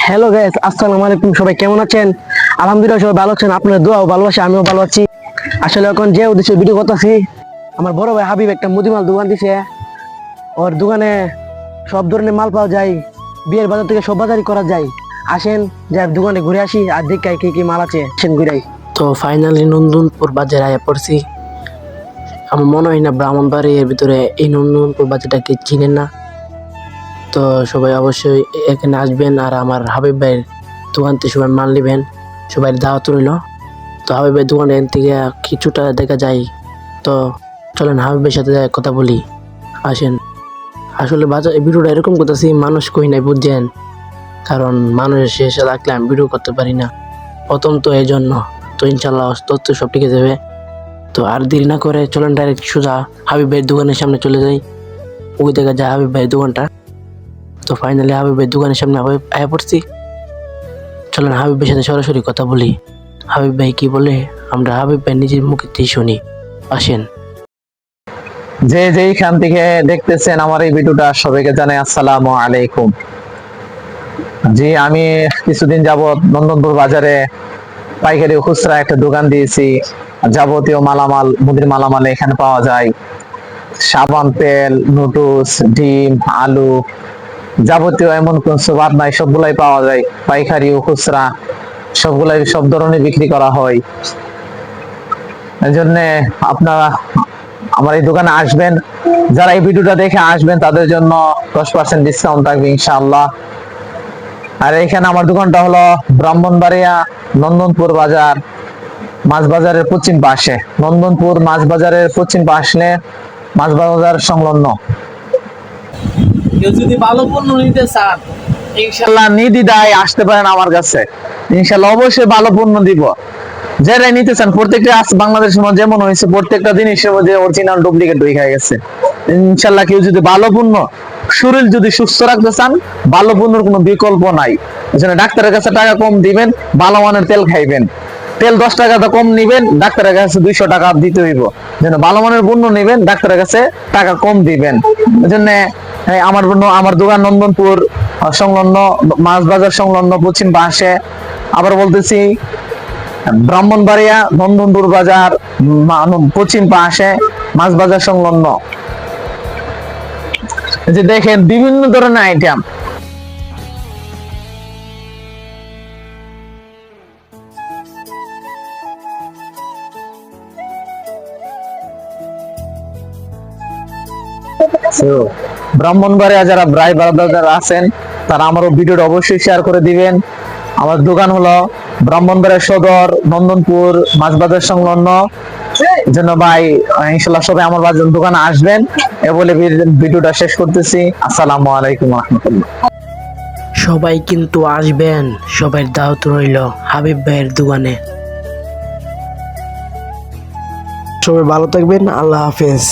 Hello guys, আসসালামু আলাইকুম। সবাই কেমন আছেন? আলহামদুলিল্লাহ সবাই ভালো আছেন। আপনাদের দোয়া ও ভালোবাসা আমিও ভালো আছি। আসলে এখন যে উদ্দেশ্যে ভিডিও করতেছি, আমার বড় ভাই হাবিব একটা মুদিমাল দোকান দিছে। ওর দোকানে সব ধরনের মাল পাওয়া যায়, বিয়ের বাজার থেকে সব বাজারই করা যায়। আসেন যাই দোকানে ঘুরে আসি আর দেখাই কি কি মাল আছে। আসেন ঘুরাই। তো ফাইনালি নন্দনপুর বাজারে আয়া পড়ছি। আমার মনে হয় না ব্রাহ্মণবাড়িয়ার ভিতরে এই নন্দনপুর বাজারটাকে চিনেন না। তো সবাই অবশ্যই এখানে আসবেন আর আমার হাবিব ভাইয়ের দোকান থেকে সবাই মাল নেবেন। সবাই দাওয়াত রইল। তো হাবিব ভাইয়ের দোকানে এখান থেকে কিছুটা দেখা যায়। তো চলেন হাবিব ভাইয়ের সাথে কথা বলি। আসেন। আসলে বাজার ভিডিওটা এরকম করতেছি, মানুষ কই নাই বুঝছেন, কারণ মানুষের শেষে রাখলে আমি ভিডিও করতে পারি না প্রথম, তো এই জন্য। তো ইনশাল্লাহ তথ্য সব ঠিক যাবে। তো আর দেরি না করে চলেন ডাইরেক্ট সোজা হাবিব ভাইয়ের দোকানের সামনে চলে যাই। ওই দেখা যায় হাবিব ভাইয়ের দোকানটা। তো ফাইনালি হাবিব ভাইয়ের দোকানের সামনে আয়া পড়ছি। চলেন হাবিব ভাইয়ের সাথে সরাসরি কথা বলি। হাবিব ভাই কি বলে আমরা হাবিব ভাই নিজের মুখেতেই শুনি। আসেন। যে যেইখান থেকে দেখতেছেন আমার এই ভিডিওটা, সবাইকে জানাই আসসালামু আলাইকুম। জি, আমি কিছুদিন যাবত নন্দনপুর বাজারে পাইকারি ও খুচরা একটা দোকান দিয়েছি। যাবতীয় মালামাল, মুদির মালামাল এখানে পাওয়া যায়। সাবান, তেল, নুডলস, ডিম, আলু, যাবতীয় এমন কিছু বাদ নাই, সবগুলাই পাওয়া যায়। পাইকারি ও খুচরা সবগুলাই সব ধরনের বিক্রি করা হয়। এই জন্য আপনারা আমার এই দোকানে আসবেন। যারা এই ভিডিওটা দেখে আসবেন তাদের জন্য 10% ডিসকাউন্ট থাকবে ইনশাআল্লাহ। আর এখানে আমার দোকানটা হলো ব্রাহ্মণবাড়িয়া নন্দনপুর বাজার, মাছ বাজারের পশ্চিম পাশে। নন্দনপুর মাছ বাজারের পশ্চিম পাশে, মাছ বাজার সংলগ্ন। কেউ যদি ভালো পণ্য নিতে চান, ইনশাআল্লাহ নির্দ্বিধায় আসতে পারেন আমার কাছে। ইনশাআল্লাহ অবশ্যই ভালো পণ্য দিব। যারা নিতে চান, প্রত্যেকটা বাংলাদেশের মধ্যে যেমন হয়েছে, প্রত্যেকটা জিনিসের মধ্যে অরিজিনাল ডুপ্লিকেট হয়ে গেছে। ইনশাআল্লাহ কেউ যদি ভালো পণ্য, শরীর যদি সুস্থ রাখতে চান, ভালো পণ্যের কোনো বিকল্প নাই। এজন্য ডাক্তারের কাছে টাকা কম দিবেন, ভালো মানের তেল খাইবেন। তেল 10 টাকা কম নিবেন, ডাক্তারের কাছে 200 টাকা দিতে হইব। যেন ভালো মানের পণ্য নিবেন, ডাক্তারের কাছে টাকা কম দিবেন। এজন্য আমার দোকান নন্দনপুর সংলগ্ন, মাছ বাজার সংলগ্ন পশ্চিম পাশে। আবার বলতেছি, ব্রাহ্মণবাড়িয়া নন্দনপুর বাজার পশ্চিম পাশে, মাছ বাজার সংলগ্ন। যে দেখেন বিভিন্ন ধরনের আইটেম। ব্রাহ্মণবাড়িয়া যারা ভাই ব্রাদার আছেন, তারা আমার ভিডিওটা অবশ্যই শেয়ার করে দিবেন। আমার দোকান হলো ব্রাহ্মণবাড়িয়া সদর, নন্দনপুর মাছ বাজার সংলগ্ন। জন্য ভাই ইনশাআল্লাহ সবাই আমার বাজার দোকানে আসবেন। এ বলে ভিডিওটা শেষ করতেছি। আসসালামু আলাইকুম ওয়া রাহমাতুল্লাহ। সবাই কিন্তু আসবেন, সবাই দাওয়াত রইল হাবিব ভাইয়ের দোকানে। সবাই ভালো থাকবেন। আল্লাহ হাফেজ।